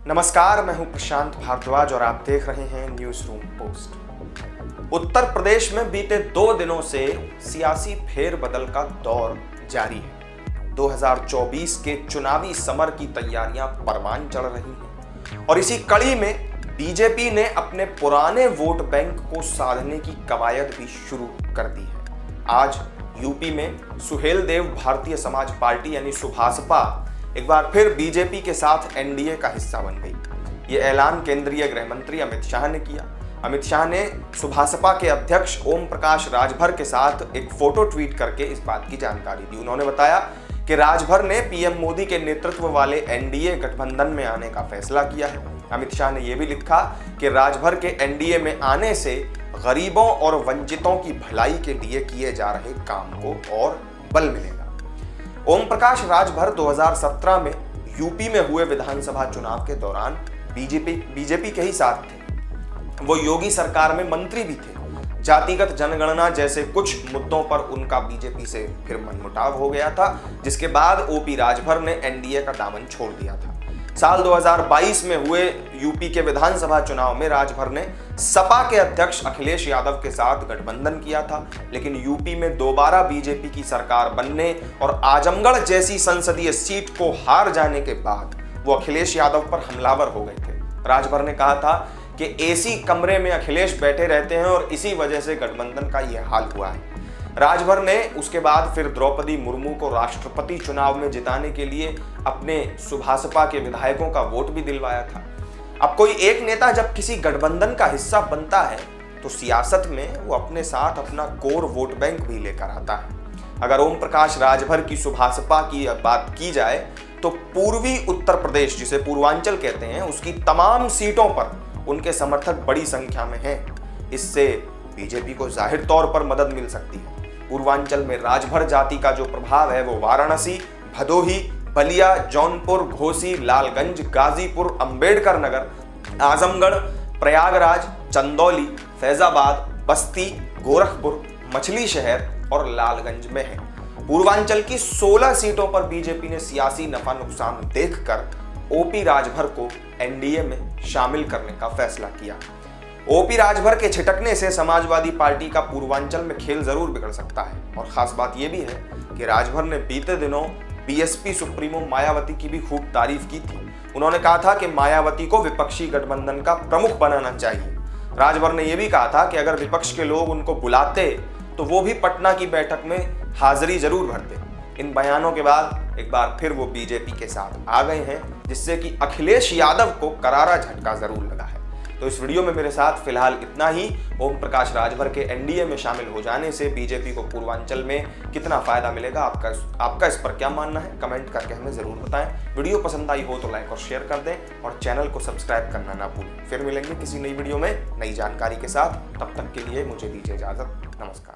नमस्कार, मैं हूं प्रशांत भारद्वाज और आप देख रहे हैं news room post. Uttar Pradesh में बीते 2 दिनों से सियासी फेरबदल का दौर जारी है। 2024 के चुनावी समर की तैयारियां परवान चढ़ रही हैं और इसी कड़ी में बीजेपी ने अपने पुराने वोट बैंक को साधने की कवायद भी शुरू कर दी है। आज यूपी में सुहेलदेव भारतीय समाज पार्टी यानी सुभासपा एक बार फिर बीजेपी के साथ एनडीए का हिस्सा बन गई। ये ऐलान केंद्रीय गृह मंत्री अमित शाह ने किया। अमित शाह ने सुभासपा के अध्यक्ष ओम प्रकाश राजभर के साथ एक फोटो ट्वीट करके इस बात की जानकारी दी। उन्होंने बताया कि राजभर ने पीएम मोदी के नेतृत्व वाले एनडीए गठबंधन में आने का फैसला किया है। अमित शाह ने यह भी लिखा कि राजभर के एनडीए में आने से गरीबों और वंचितों की भलाई के लिए किए जा रहे काम को और बल मिलेगा। ओम प्रकाश राजभर 2017 में यूपी में हुए विधानसभा चुनाव के दौरान बीजेपी के ही साथ थे। वो योगी सरकार में मंत्री भी थे। जातिगत जनगणना जैसे कुछ मुद्दों पर उनका बीजेपी से फिर मनमुटाव हो गया था, जिसके बाद ओपी राजभर ने एनडीए का दामन छोड़ दिया था। साल 2022 में हुए यूपी के विधानसभा चुनाव में राजभर ने सपा के अध्यक्ष अखिलेश यादव के साथ गठबंधन किया था, लेकिन यूपी में दोबारा बीजेपी की सरकार बनने और आजमगढ़ जैसी संसदीय सीट को हार जाने के बाद वो अखिलेश यादव पर हमलावर हो गए थे। राजभर ने कहा था कि एसी कमरे में अखिलेश बैठे रहते हैं और इसी वजह से गठबंधन का यह हाल हुआ है। राजभर ने उसके बाद फिर द्रौपदी मुर्मू को राष्ट्रपति चुनाव में जिताने के लिए अपने सुभासपा के विधायकों का वोट भी दिलवाया था। अब कोई एक नेता जब किसी गठबंधन का हिस्सा बनता है तो सियासत में वो अपने साथ अपना कोर वोट बैंक भी लेकर आता है। अगर ओम प्रकाश राजभर की सुभासपा की बात की जाए तो पूर्वी उत्तर प्रदेश, जिसे पूर्वांचल कहते हैं, उसकी तमाम सीटों पर उनके समर्थक बड़ी संख्या में हैं। इससे बीजेपी को जाहिर तौर पर मदद मिल सकती है। पूर्वांचल में राजभर जाति का जो प्रभाव है वो वाराणसी, भदोही, बलिया, जौनपुर, घोसी, लालगंज, गाजीपुर, अंबेडकर नगर, आजमगढ़, प्रयागराज, चंदौली, फैजाबाद, बस्ती, गोरखपुर, मछली शहर और लालगंज में है। पूर्वांचल की 16 सीटों पर बीजेपी ने सियासी नफा नुकसान देखकर ओपी राजभर को एनडीए में शामिल करने का फैसला किया। ओपी राजभर के छिटकने से समाजवादी पार्टी का पूर्वांचल में खेल जरूर बिगड़ सकता है। और खास बात यह भी है कि राजभर ने बीते दिनों बीएसपी सुप्रीमो मायावती की भी खूब तारीफ की थी। उन्होंने कहा था कि मायावती को विपक्षी गठबंधन का प्रमुख बनाना चाहिए। राजभर ने यह भी कहा था कि अगर विपक्ष के लोग उनको बुलाते तो वो भी पटना की बैठक में हाजिरी जरूर भरते। इन बयानों के बाद एक बार फिर वो बीजेपी के साथ आ गए हैं, जिससे कि अखिलेश यादव को करारा झटका जरूर लगा है। तो इस वीडियो में मेरे साथ फिलहाल इतना ही। ओम प्रकाश राजभर के एनडीए में शामिल हो जाने से बीजेपी को पूर्वांचल में कितना फायदा मिलेगा, आपका इस पर क्या मानना है, कमेंट करके हमें जरूर बताएं। वीडियो पसंद आई हो तो लाइक और शेयर कर दें और चैनल को सब्सक्राइब करना ना भूलें। फिर मिलेंगे किसी नई वीडियो में नई जानकारी के साथ। तब तक के लिए मुझे दीजिए इजाजत। नमस्कार।